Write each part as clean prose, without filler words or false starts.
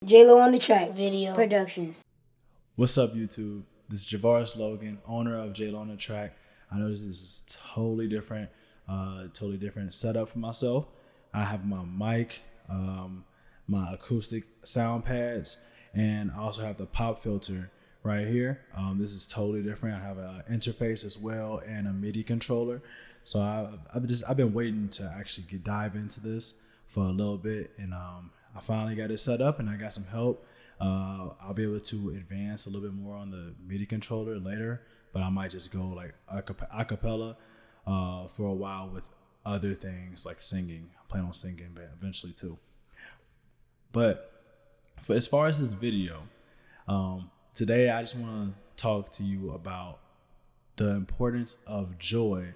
JLoOnTheTrack Video Productions. What's up, YouTube? This is Javaris, Logan, owner of JLoOnTheTrack. I know this is totally different setup for myself. I have my mic, my acoustic sound pads, and I also have the pop filter right here. This is totally different. I have an interface as well and a MIDI controller. So I've been waiting to actually dive into this for a little bit, and I finally got it set up, and I got some help. I'll be able to advance a little bit more on the MIDI controller later, but I might just go like a cappella for a while with other things like singing. I plan on singing, but eventually too. But as far as this video, today I just want to talk to you about the importance of joy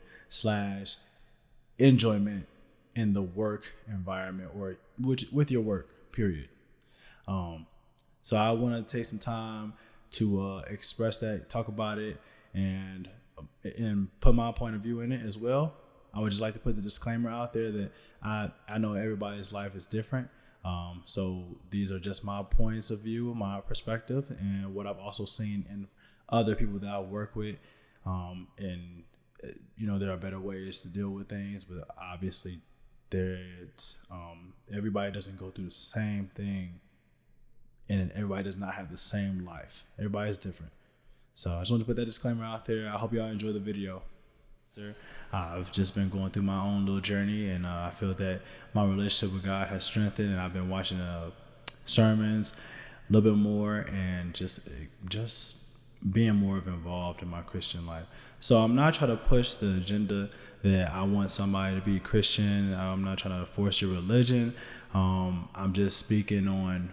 / enjoyment in the work environment or with your work, period. So I want to take some time to express that, talk about it, and put my point of view in it as well. I would just like to put the disclaimer out there that I know everybody's life is different. So these are just my points of view, my perspective, and what I've also seen in other people that I work with. And there are better ways to deal with things, but obviously everybody doesn't go through the same thing, and everybody does not have the same life. Everybody's different. So I just want to put that disclaimer out there. I hope y'all enjoy the video. I've just been going through my own little journey, and I feel that my relationship with God has strengthened, and I've been watching sermons a little bit more and just being more involved in my Christian life. So I'm not trying to push the agenda that I want somebody to be Christian. I'm not trying to force your religion. I'm just speaking on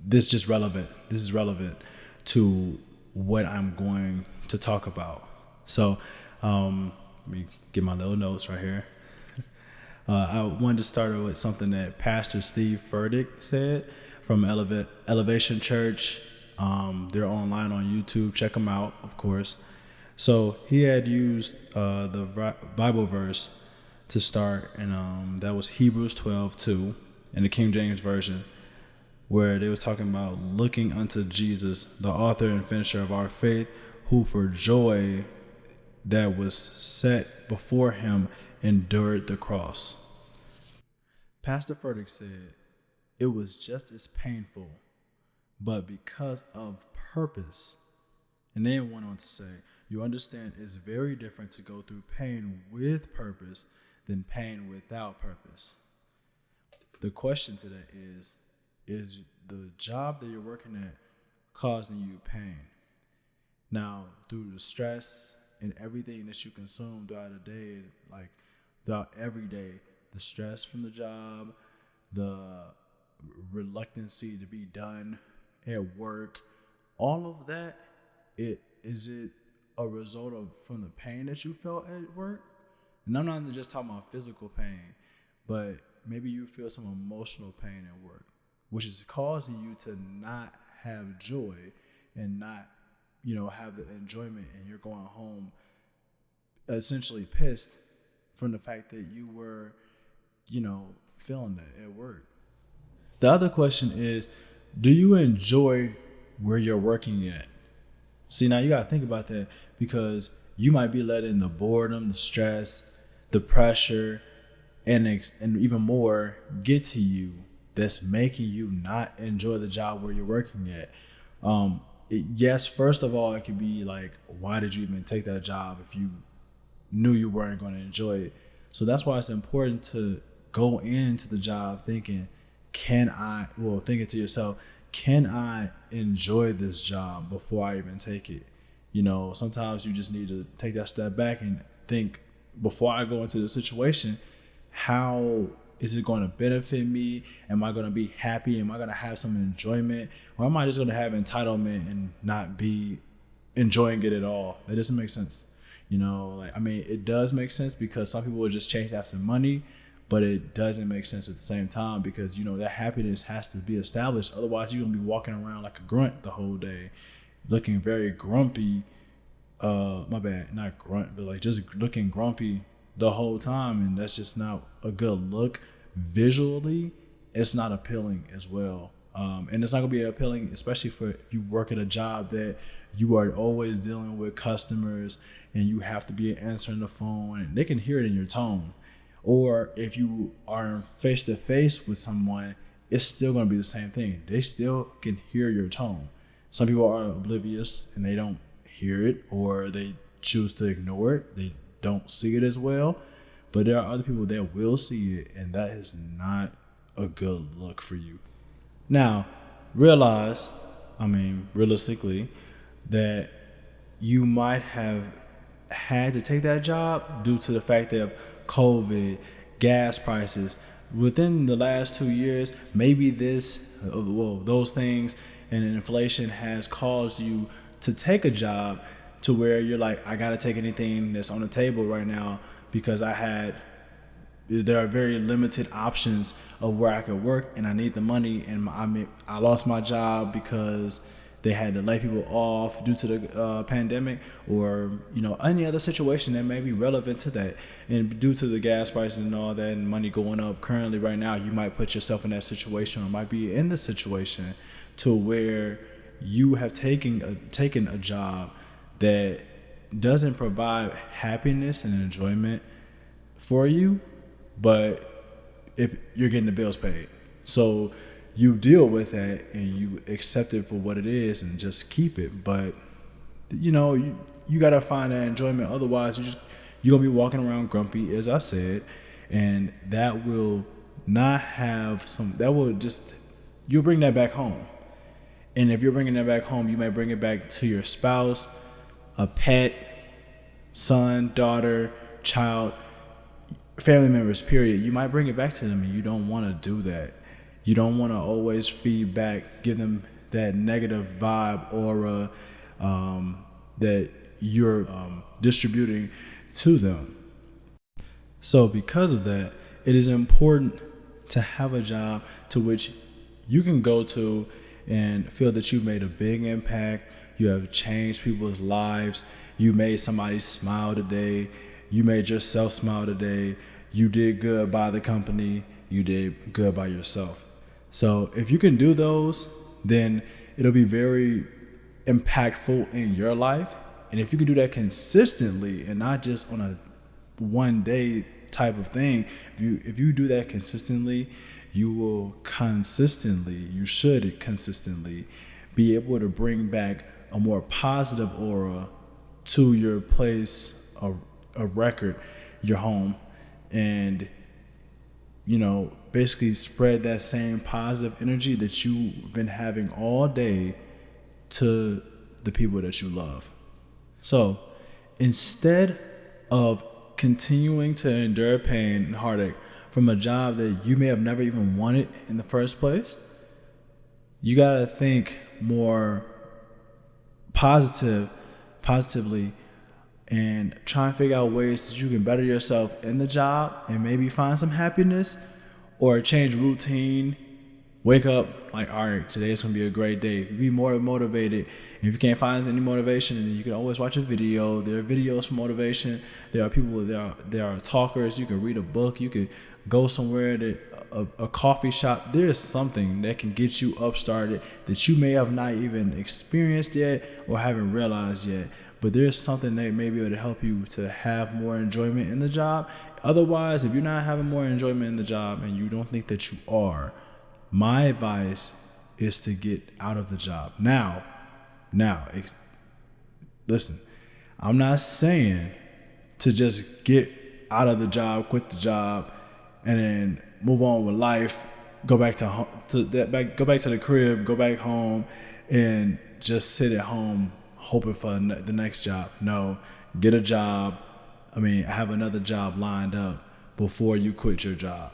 this. This is relevant to what I'm going to talk about. So let me get my little notes right here. I wanted to start with something that Pastor Steve Furtick said from Elevation Church. They're online on YouTube. Check them out, of course. So he had used the Bible verse to start, and that was Hebrews 12:2 in the King James Version, where they was talking about looking unto Jesus, the author and finisher of our faith, who for joy that was set before him endured the cross. Pastor Furtick said it was just as painful, but because of purpose. And then went on to say, you understand it's very different to go through pain with purpose than pain without purpose. The question today is the job that you're working at causing you pain? Now, through the stress and everything that you consume throughout the day, like throughout every day, the stress from the job, the reluctancy to be done at work, all of that, is it a result of from the pain that you felt at work? And I'm not just talking about physical pain, but maybe you feel some emotional pain at work, which is causing you to not have joy and not, have the enjoyment, and you're going home essentially pissed from the fact that you were, feeling that at work. The other question is, do you enjoy where you're working at? See, now you got to think about that, because you might be letting the boredom, the stress, the pressure, and even more get to you, that's making you not enjoy the job where you're working at. Yes, first of all, it could be like, why did you even take that job if you knew you weren't going to enjoy it? So that's why it's important to go into the job thinking to yourself, can I enjoy this job before I even take it? Sometimes you just need to take that step back and think, before I go into the situation, how is it going to benefit me? Am I going to be happy? Am I going to have some enjoyment? Or am I just going to have entitlement and not be enjoying it at all? That doesn't make sense. It does make sense because some people will just chase after money, but it doesn't make sense at the same time, because, that happiness has to be established. Otherwise, you're going to be walking around like a grunt the whole day, looking very grumpy. My bad, not grunt, but like just looking grumpy the whole time. And that's just not a good look. Visually, it's not appealing as well. And it's not going to be appealing, especially for if you work at a job that you are always dealing with customers and you have to be answering the phone and they can hear it in your tone. Or if you are face to face with someone, it's still going to be the same thing. They still can hear your tone. Some people are oblivious and they don't hear it, or they choose to ignore it. They don't see it as well. But there are other people that will see it, and that is not a good look for you. Now, realistically, that you might have had to take that job due to the fact that COVID, gas prices. Within the last 2 years, maybe those things and inflation has caused you to take a job to where you're like, I got to take anything that's on the table right now because there are very limited options of where I could work and I need the money, and I lost my job because they had to lay people off due to the pandemic, or any other situation that may be relevant to that. And due to the gas prices and all that and money going up currently right now, you might put yourself in that situation, or might be in the situation to where you have taken a job that doesn't provide happiness and enjoyment for you, but if you're getting the bills paid. So you deal with that and you accept it for what it is and just keep it. But you got to find that enjoyment. Otherwise, you're going to be walking around grumpy, as I said, and that will not have you'll bring that back home. And if you're bringing that back home, you may bring it back to your spouse, a pet, son, daughter, child, family members, period. You might bring it back to them, and you don't want to do that. You don't want to always feed back, give them that negative vibe aura that you're distributing to them. So because of that, it is important to have a job to which you can go to and feel that you've made a big impact. You have changed people's lives. You made somebody smile today. You made yourself smile today. You did good by the company. You did good by yourself. So if you can do those, then it'll be very impactful in your life. And if you can do that consistently and not just on a one day type of thing, if you do that consistently, you should consistently be able to bring back a more positive aura to your place of record, your home, and basically spread that same positive energy that you've been having all day to the people that you love. So instead of continuing to endure pain and heartache from a job that you may have never even wanted in the first place, you gotta think more positively and try and figure out ways that you can better yourself in the job and maybe find some happiness, or change routine. Wake up like, all right, today is going to be a great day. Be more motivated. If you can't find any motivation, then you can always watch a video. There are videos for motivation. There are talkers. You can read a book. You can go somewhere a coffee shop. There is something that can get you upstarted that you may have not even experienced yet or haven't realized yet. But there's something that may be able to help you to have more enjoyment in the job. Otherwise, if you're not having more enjoyment in the job and you don't think that you are, my advice is to get out of the job. Now, listen, I'm not saying to just get out of the job, quit the job, and then move on with life, go back to the crib, go back home, and just sit at home hoping for the next job. No, get a job. Have another job lined up before you quit your job.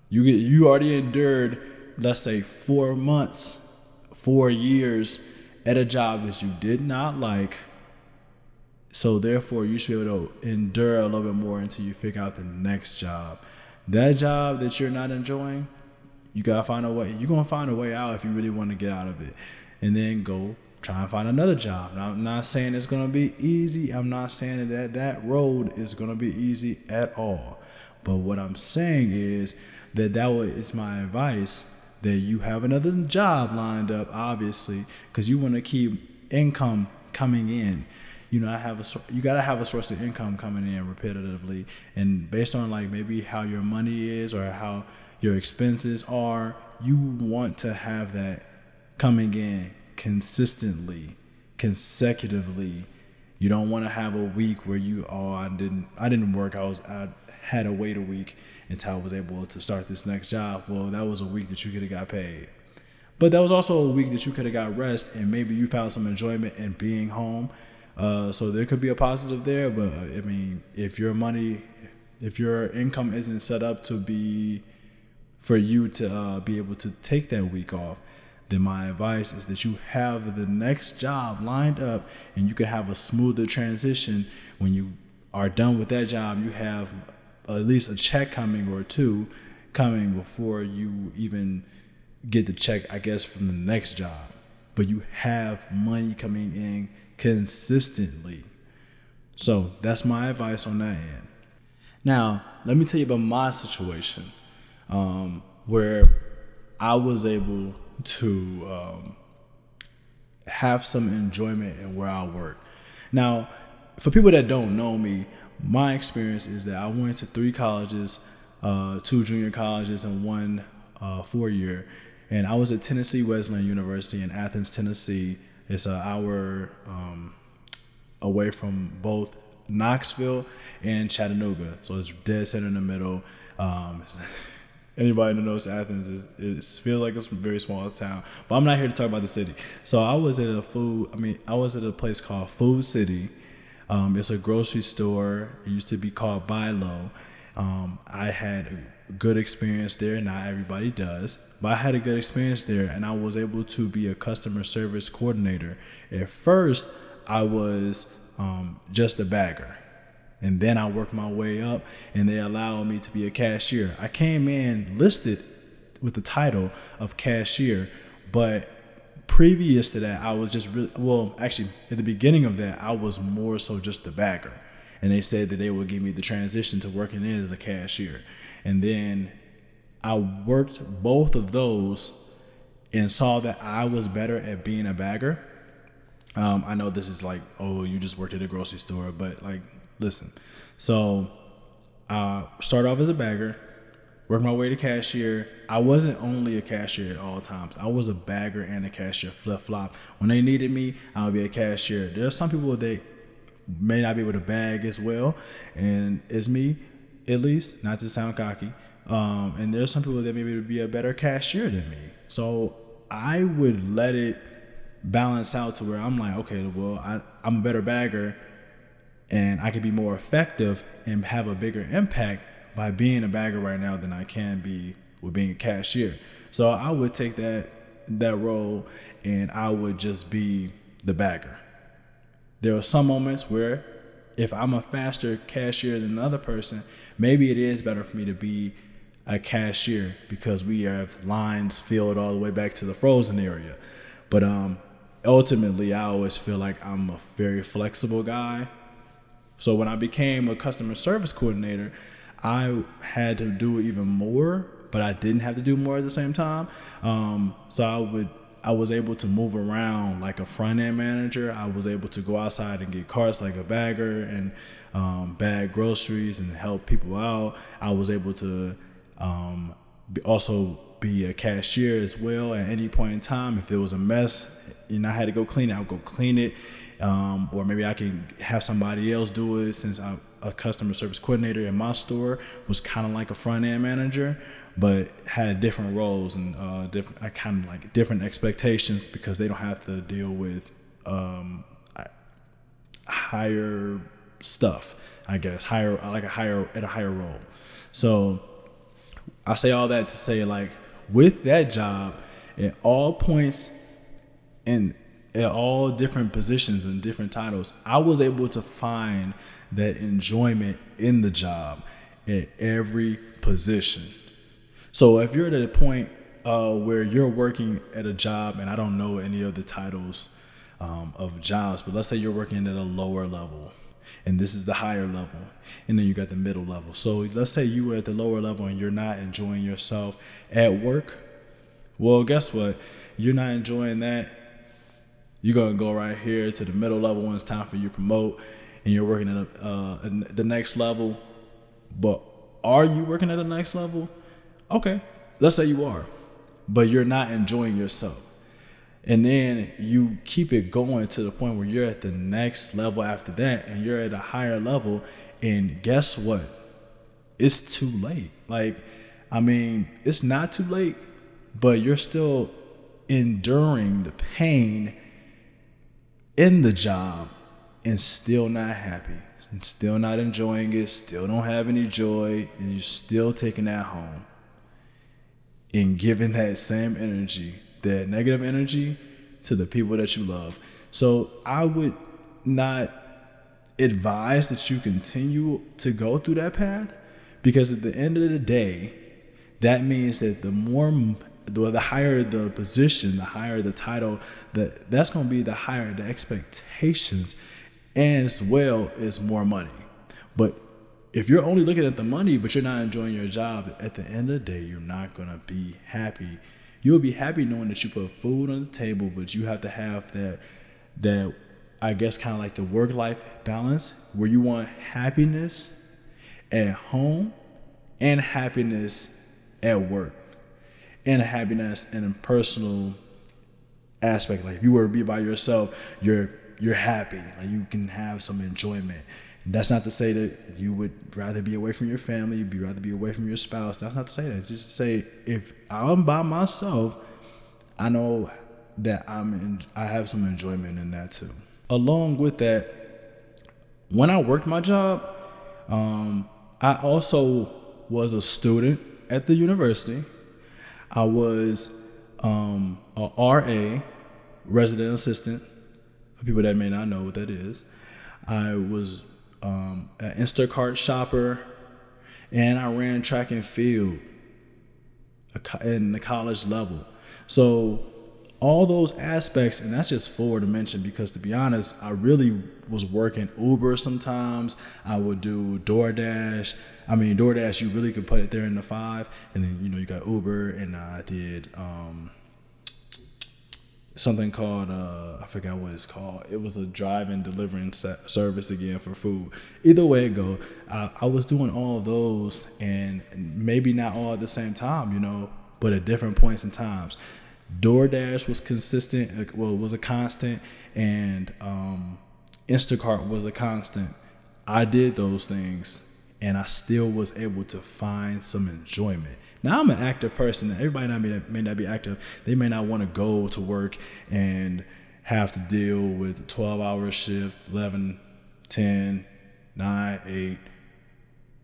You already endured, let's say, 4 months, 4 years at a job that you did not like. So therefore, you should be able to endure a little bit more until you figure out the next job. That job that you're not enjoying, you gotta find a way. You're gonna find a way out if you really want to get out of it, and then go try and find another job. Now, I'm not saying it's gonna be easy. I'm not saying that road is gonna be easy at all. But what I'm saying is it's my advice that you have another job lined up, obviously, because you want to keep income coming in. You know, you gotta have a source of income coming in repetitively, and based on like maybe how your money is or how your expenses are, you want to have that coming in consistently, consecutively. You don't want to have a week where I didn't work. I had to wait a week until I was able to start this next job. Well, that was a week that you could have got paid. But that was also a week that you could have got rest, and maybe you found some enjoyment in being home. So there could be a positive there. But I mean, if your income isn't set up to be for you to be able to take that week off, then my advice is that you have the next job lined up, and you can have a smoother transition. When you are done with that job, you have at least a check coming or two coming before you even get the check, I guess, from the next job. But you have money coming in consistently. So that's my advice on that end. Now, let me tell you about my situation, where I was able to have some enjoyment in where I work. Now, for people that don't know me, my experience is that I went to 3 colleges, 2 junior colleges and 1 4-year, and I was at Tennessee Wesleyan University in Athens, Tennessee. It's an hour away from both Knoxville and Chattanooga, so it's dead center in the middle. Anybody that knows Athens, it feels like it's a very small town. But I'm not here to talk about the city. So I was at a place called Food City. It's a grocery store. It used to be called Buy Low. I had a good experience there. Not everybody does, but I had a good experience there, and I was able to be a customer service coordinator. At first, I was just a bagger. And then I worked my way up, and they allowed me to be a cashier. I came in listed with the title of cashier, but previous to that, I was just actually, at the beginning of that, I was more so just the bagger. And they said that they would give me the transition to working in as a cashier. And then I worked both of those and saw that I was better at being a bagger. I know this is like, oh, you just worked at a grocery store, but like, listen, so I started off as a bagger, worked my way to cashier. I wasn't only a cashier at all times. I was a bagger and a cashier, flip-flop. When they needed me, I would be a cashier. There are some people that may not be able to bag as well, and it's me, at least, not to sound cocky. And there's some people that may be a better cashier than me. So I would let it balance out to where I'm like, okay, well, I'm a better bagger, and I could be more effective and have a bigger impact by being a bagger right now than I can be with being a cashier. So I would take that role, and I would just be the bagger. There are some moments where if I'm a faster cashier than another person, maybe it is better for me to be a cashier because we have lines filled all the way back to the frozen area. But ultimately, I always feel like I'm a very flexible guy. So when I became a customer service coordinator, I had to do even more, but I didn't have to do more at the same time. So I was able to move around like a front end manager. I was able to go outside and get carts like a bagger and bag groceries and help people out. I was able to also be a cashier as well at any point in time. If there was a mess and I had to go clean it, I would go clean it. Or maybe I can have somebody else do it, since I'm a customer service coordinator in my store, was kind of like a front end manager, but had different roles and different expectations because they don't have to deal with higher stuff, I guess, at a higher role. So I say all that to say, like, with that job, at all points in at all different positions and different titles, I was able to find that enjoyment in the job at every position. So if you're at a point where you're working at a job, and I don't know any of the titles of jobs, but let's say you're working at a lower level, and this is the higher level, and then you got the middle level. So let's say you were at the lower level and you're not enjoying yourself at work. Well, guess what? You're not enjoying that. You're going to go right here to the middle level when it's time for you to promote, and you're working at the next level. But are you working at the next level? Okay, let's say you are, but you're not enjoying yourself. And then you keep it going to the point where you're at the next level after that, and you're at a higher level. And guess what? It's too late. Like, I mean, it's not too late, but you're still enduring the pain in the job and still not happy, and still not enjoying it, still don't have any joy, and you're still taking that home and giving that same energy, that negative energy, to the people that you love. So I would not advise that you continue to go through that path, because at the end of the day, that means that the higher the position, the higher the title, that's going to be the higher the expectations, and as well as more money. But if you're only looking at the money, but you're not enjoying your job, at the end of the day, you're not going to be happy. You'll be happy knowing that you put food on the table, but you have to have that I guess kind of like the work-life balance, where you want happiness at home and happiness at work, and happiness in a personal aspect. Like if you were to be by yourself, you're happy. Like you can have some enjoyment. And that's not to say that you would rather be away from your family, you'd rather be away from your spouse. That's not to say that. Just to say, if I'm by myself, I know that I have some enjoyment in that too. Along with that, when I worked my job, I also was a student at the university. I was a RA, resident assistant, for people that may not know what that is. I was an Instacart shopper, and I ran track and field in the college level. So all those aspects, and that's just four to mention, because to be honest, I really was working Uber sometimes. I would do DoorDash. I mean, DoorDash, you really could put it there in the 5, and then, you got Uber, and I did something called, I forgot what it's called. It was a drive-in delivering service again for food. Either way it go, I was doing all of those, and maybe not all at the same time, but at different points in times. DoorDash was consistent, was a constant, and Instacart was a constant. I did those things, and I still was able to find some enjoyment. Now, I'm an active person. Everybody may not be active. They may not want to go to work and have to deal with a 12-hour shift, 11, 10, 9, 8.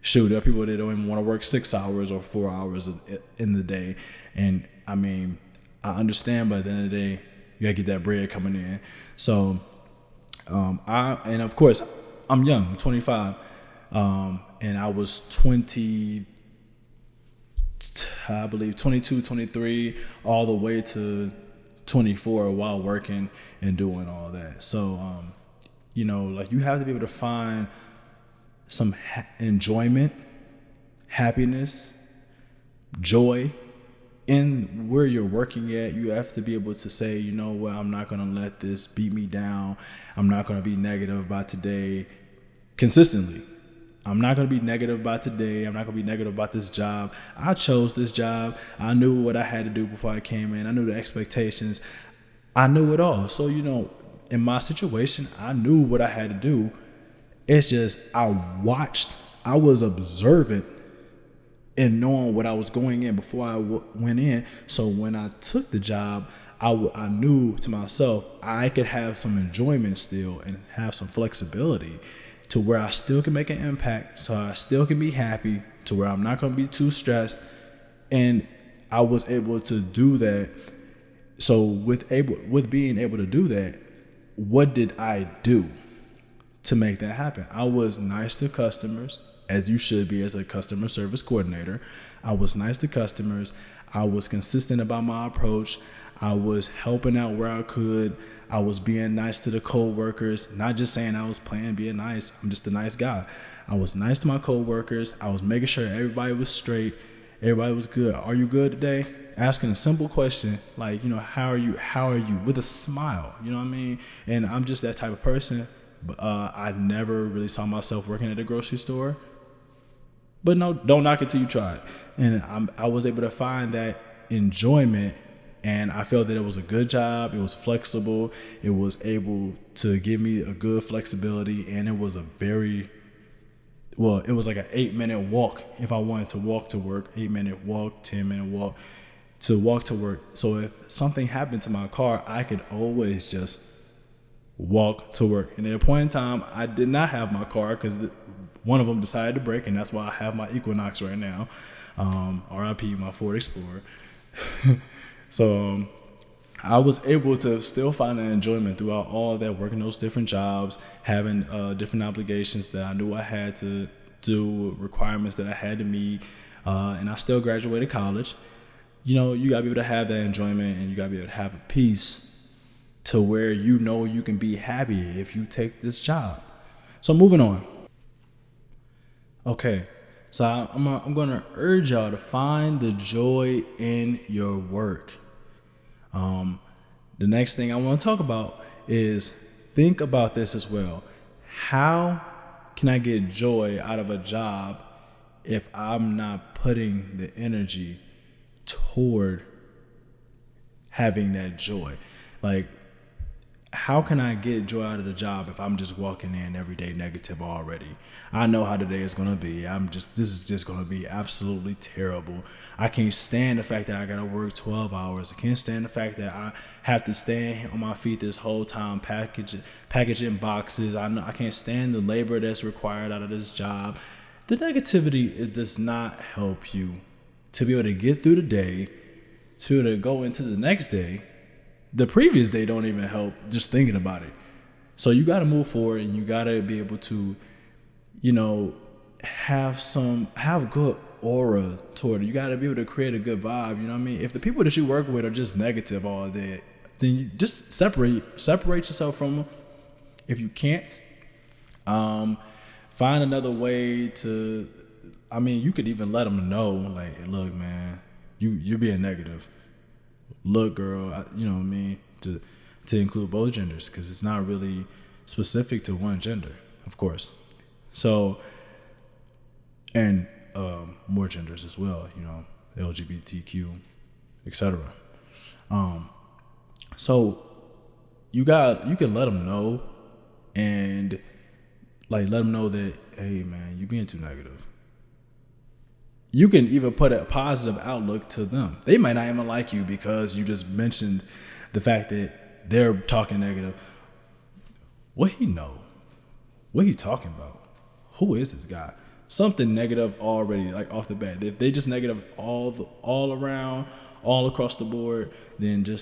Shoot, there are people that don't even want to work 6 hours or 4 hours in the day. And, I mean, I understand, but at the end of the day, you got to get that bread coming in. So, and of course, I'm young, I'm 25, and I was 22, 23, all the way to 24 while working and doing all that. So, like you have to be able to find some enjoyment, happiness, joy in where you're working at. You have to be able to say, you know what, I'm not going to let this beat me down. I'm not going to be negative about today consistently. I'm not going to be negative about today. I'm not going to be negative about this job. I chose this job. I knew what I had to do before I came in. I knew the expectations. I knew it all. So, in my situation, I knew what I had to do. It's just I was observant in knowing what I was going in before I went in. So when I took the job, I knew to myself I could have some enjoyment still and have some flexibility to where I still can make an impact, so I still can be happy, to where I'm not going to be too stressed. And I was able to do that. So with being able to do that, what did I do to make that happen? I was nice to customers, as you should be as a customer service coordinator. I was nice to customers. I was consistent about my approach. I was helping out where I could. I was being nice to the co-workers, not just saying I was playing being nice. I'm just a nice guy. I was nice to my co-workers. I was making sure everybody was straight. Everybody was good. Are you good today? asking a simple question like, how are you, with a smile, you know what I mean? And I'm just that type of person. But I never really saw myself working at a grocery store. But no, don't knock it till you try it. And I was able to find that enjoyment, and I felt that it was a good job. It was flexible. It was able to give me a good flexibility, and it was it was like an 8-minute walk if I wanted to walk to work. 8-minute walk, 10-minute walk to walk to work. So if something happened to my car, I could always just walk to work. And at a point in time, I did not have my car because one of them decided to break, and that's why I have my Equinox right now. RIP my Ford Explorer. So I was able to still find an enjoyment throughout all of that, working those different jobs, having different obligations that I knew I had to do, requirements that I had to meet, and I still graduated college. You gotta be able to have that enjoyment, and you gotta be able to have a peace to where you can be happy if you take this job. So moving on. Okay, so I'm going to urge y'all to find the joy in your work. The next thing I want to talk about is think about this as well. How can I get joy out of a job if I'm not putting the energy toward having that joy? Like, how can I get joy out of the job if I'm just walking in every day negative already? I know how today is going to be. This is just going to be absolutely terrible. I can't stand the fact that I got to work 12 hours. I can't stand the fact that I have to stand on my feet this whole time, packaging boxes. I can't stand the labor that's required out of this job. The negativity does not help you to be able to get through the day, to be able to go into the next day. The previous day don't even help just thinking about it. So you got to move forward, and you got to be able to, have good aura toward it. You got to be able to create a good vibe. You know what I mean? If the people that you work with are just negative all day, then you just separate yourself from them. If you can't, find another way to. You could even let them know, like, hey, look, man, you're being negative. Look, girl, you know what I mean, to include both genders, because it's not really specific to one gender, of course. So, and more genders as well, LGBTQ, etc. So you can let them know, and like let them know that, hey man, you're being too negative. You can even put a positive outlook to them. They might not even like you because you just mentioned the fact that they're talking negative. What he know? What he talking about? Who is this guy? Something negative already, like off the bat. If they just negative all around, all across the board, then do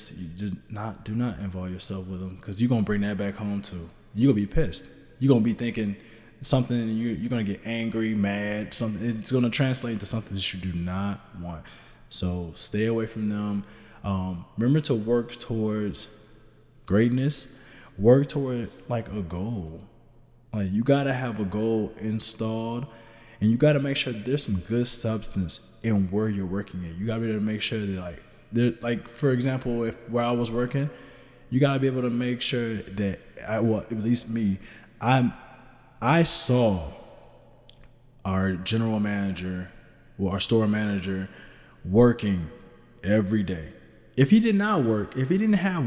not involve yourself with them, because you're gonna bring that back home too. You're gonna be pissed. You're gonna be thinking something, you're going to get angry, mad, something. It's going to translate into something that you do not want. So stay away from them. Remember to work towards greatness. Work toward like a goal. Like, you got to have a goal installed, and you got to make sure there's some good substance in where you're working at. You got to be able to make sure that for example, where I was working, you got to be able to make sure that at least me, I saw our general manager, our store manager, working every day. If he didn't have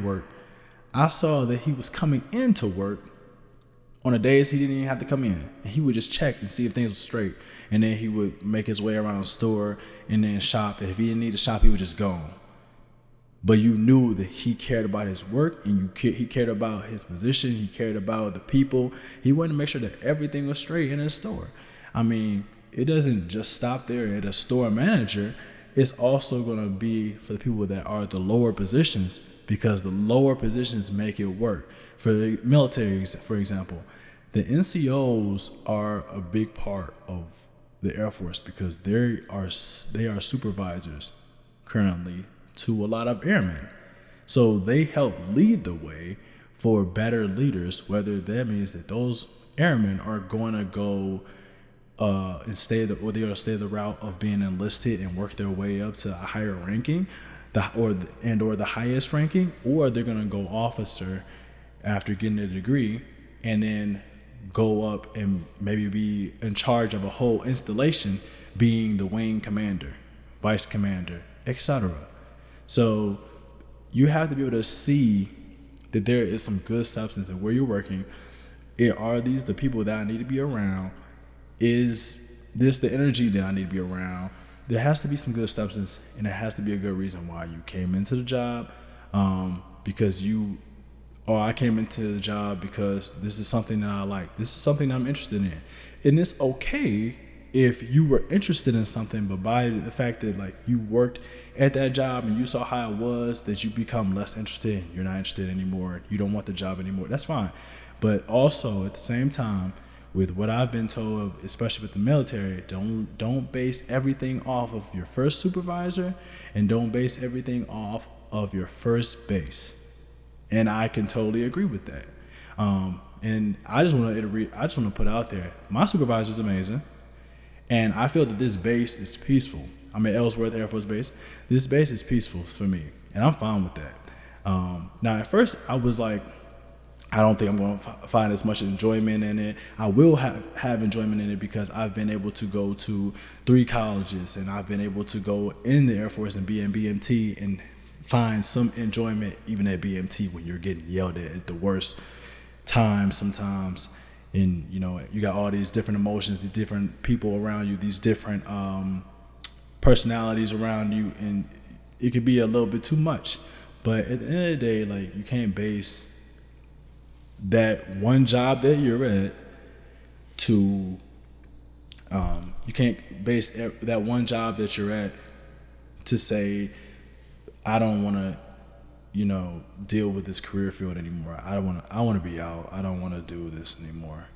work, I saw that he was coming into work on the days he didn't even have to come in. And he would just check and see if things were straight. And then he would make his way around the store and then shop. And if he didn't need to shop, he would just go. But you knew that he cared about his work, and he cared about his position. He cared about the people. He wanted to make sure that everything was straight in his store. It doesn't just stop there at a store manager. It's also going to be for the people that are the lower positions, because the lower positions make it work. For the militaries, for example, the NCOs are a big part of the Air Force, because they are supervisors currently to a lot of airmen. So they help lead the way for better leaders, whether that means that those airmen are going to go and stay the route of being enlisted and work their way up to a higher ranking. or the highest ranking, or they're gonna go officer after getting a degree, and then go up and maybe be in charge of a whole installation, being the wing commander, vice commander, etc. So you have to be able to see that there is some good substance in where you're working. Are these the people that I need to be around? Is this the energy that I need to be around? There has to be some good substance, and there has to be a good reason why you came into the job, because I came into the job because this is something that I like. This is something I'm interested in. And it's okay if you were interested in something, but by the fact that like you worked at that job and you saw how it was, that you become less interested, you're not interested anymore, you don't want the job anymore, that's fine. But also at the same time, with what I've been told, especially with the military, don't base everything off of your first supervisor, and don't base everything off of your first base. And I can totally agree with that. And I just want to put out there, my supervisor is amazing, and I feel that this base is peaceful. I'm at Ellsworth Air Force Base. This base is peaceful for me, and I'm fine with that. Now, at first, I was like, I don't think I'm going to find as much enjoyment in it. I will have enjoyment in it because I've been able to go to 3 colleges, and I've been able to go in the Air Force and be in BMT and find some enjoyment even at BMT when you're getting yelled at the worst times sometimes. And, you got all these different emotions, these different people around you, these different personalities around you, and it could be a little bit too much. But at the end of the day, like, you can't base that one job that you're at to you can't base that one job that you're at to say, I don't want to deal with this career field anymore. I want to be out. I don't want to do this anymore.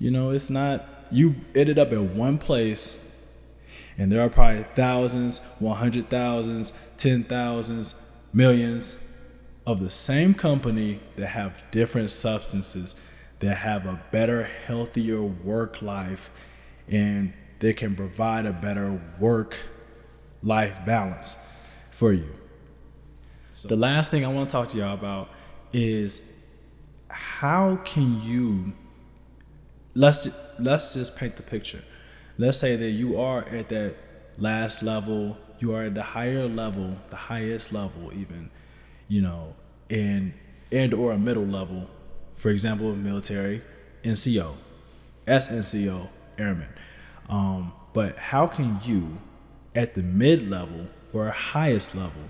It's not, you ended up at one place, and there are probably thousands, 100,000s, 10,000s, millions of the same company that have different substances, that have a better, healthier work life, and they can provide a better work-life balance for you. So the last thing I want to talk to y'all about is how can you, let's just paint the picture. Let's say that you are at that last level, you are at the higher level, the highest level even, and or a middle level, for example, military, NCO, SNCO, airman. But how can you, at the mid-level or highest level,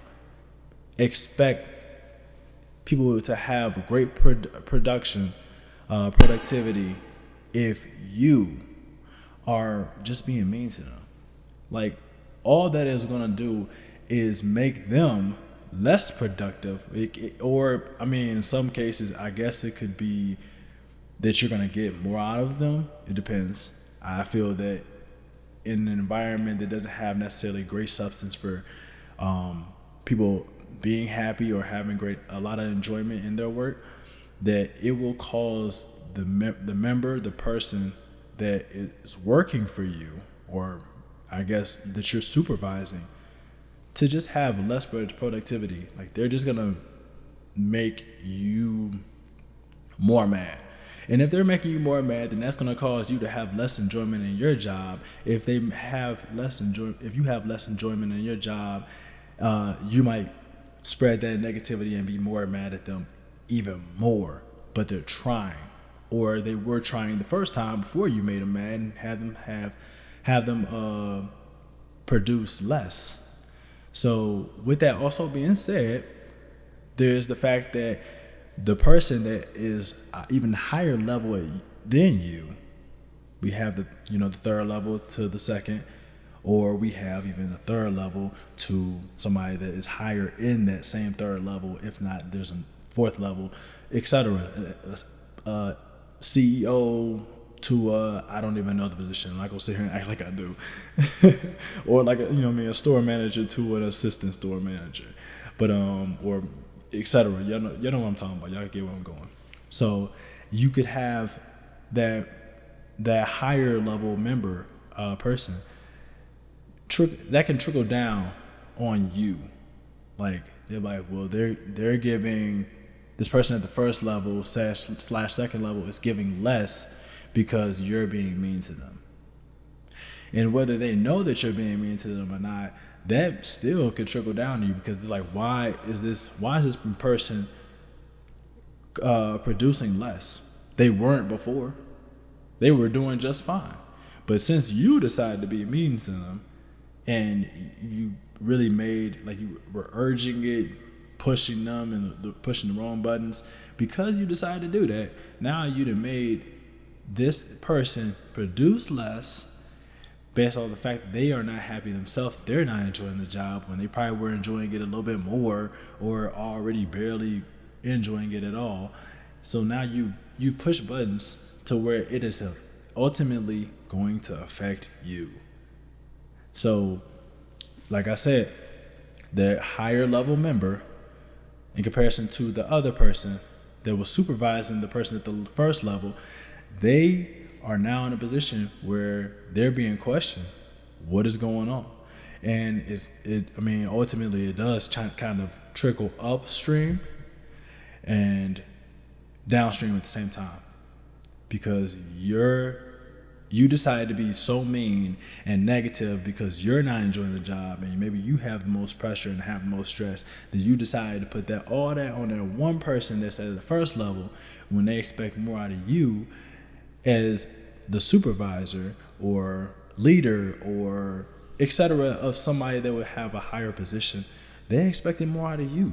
expect people to have great productivity if you are just being mean to them? Like, all that is going to do is make them less productive. In some cases, I guess it could be that you're going to get more out of them. It depends. I feel that in an environment that doesn't have necessarily great substance for people being happy or having a lot of enjoyment in their work, that it will cause the person that is working for you, or I guess that you're supervising, to just have less productivity. Like, they're just gonna make you more mad. And if they're making you more mad, then that's gonna cause you to have less enjoyment in your job. If you have less enjoyment in your job, you might spread that negativity and be more mad at them even more. But they're trying, or they were trying the first time before you made them mad, and have them produce less. So with that also being said, there's the fact that the person that is even higher level than you, we have the third level to the second, or we have even a third level to somebody that is higher in that same third level. If not, there's a fourth level, etc. CEO to I don't even know the position. I'm not gonna sit here and act like I do. Or like a store manager to an assistant store manager, but or etc. Y'all know what I'm talking about. Y'all get where I'm going. So you could have that higher level member person that can trickle down on you. Like they're like, well, they're giving this person at the first level slash second level is giving less because you're being mean to them. And whether they know that you're being mean to them or not, that still could trickle down to you, because it's like, why is this person producing less? They weren't before. They were doing just fine. But since you decided to be mean to them, and you really made, like, you were urging it, pushing them and pushing the wrong buttons, because you decided to do that, now you done made this person produce less based on the fact that they are not happy themselves. They're not enjoying the job when they probably were enjoying it a little bit more, or already barely enjoying it at all. So now you push buttons to where it is ultimately going to affect you. So, like I said, the higher level member, in comparison to the other person that was supervising the person at the first level, they are now in a position where they're being questioned. What is going on? And ultimately it does kind of trickle upstream and downstream at the same time, because you decide to be so mean and negative because you're not enjoying the job, and maybe you have the most pressure and have the most stress, that you decide to put all that on that one person that's at the first level, when they expect more out of you as the supervisor or leader or etc. of somebody that would have a higher position. They expected more out of you.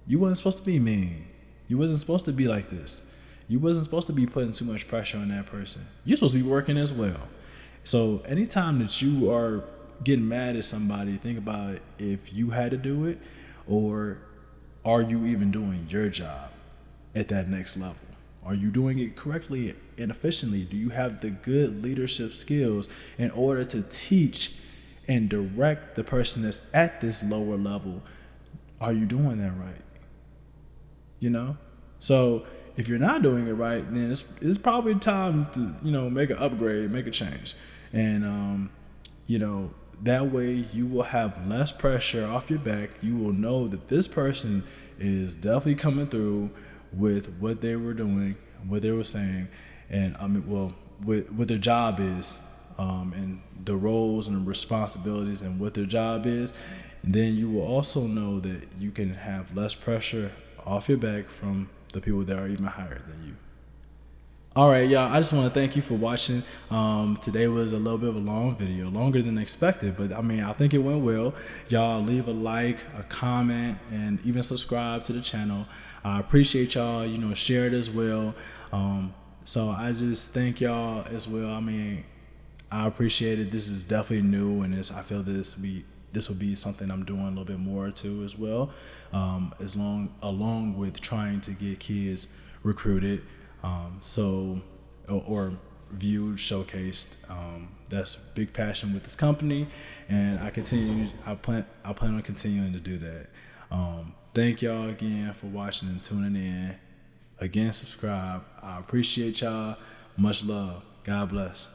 You wasn't supposed to be mean. You wasn't supposed to be like this. You wasn't supposed to be putting too much pressure on that person. You're supposed to be working as well. So anytime that you are getting mad at somebody, think about if you had to do it, or are you even doing your job at that next level? Are you doing it correctly and efficiently? Do you have the good leadership skills in order to teach and direct the person that's at this lower level? Are you doing that right? So if you're not doing it right, then it's probably time to, make an upgrade, make a change. And, that way you will have less pressure off your back. You will know that this person is definitely coming through with what they were doing, what they were saying, and what their job is, and the roles and the responsibilities and what their job is. And then you will also know that you can have less pressure off your back from the people that are even higher than you. All right, y'all, I just want to thank you for watching. Today was a little bit of a long video, longer than expected, but I think it went well. Y'all leave a like, a comment, and even subscribe to the channel. I appreciate y'all, share it as well. So I just thank y'all as well. I appreciate it. This is definitely new, and I feel this will be something I'm doing a little bit more too as well, along with trying to get kids recruited, or viewed, showcased. That's a big passion with this company, and I plan on continuing to do that. Thank y'all again for watching and tuning in. Again, subscribe. I appreciate y'all. Much love. God bless.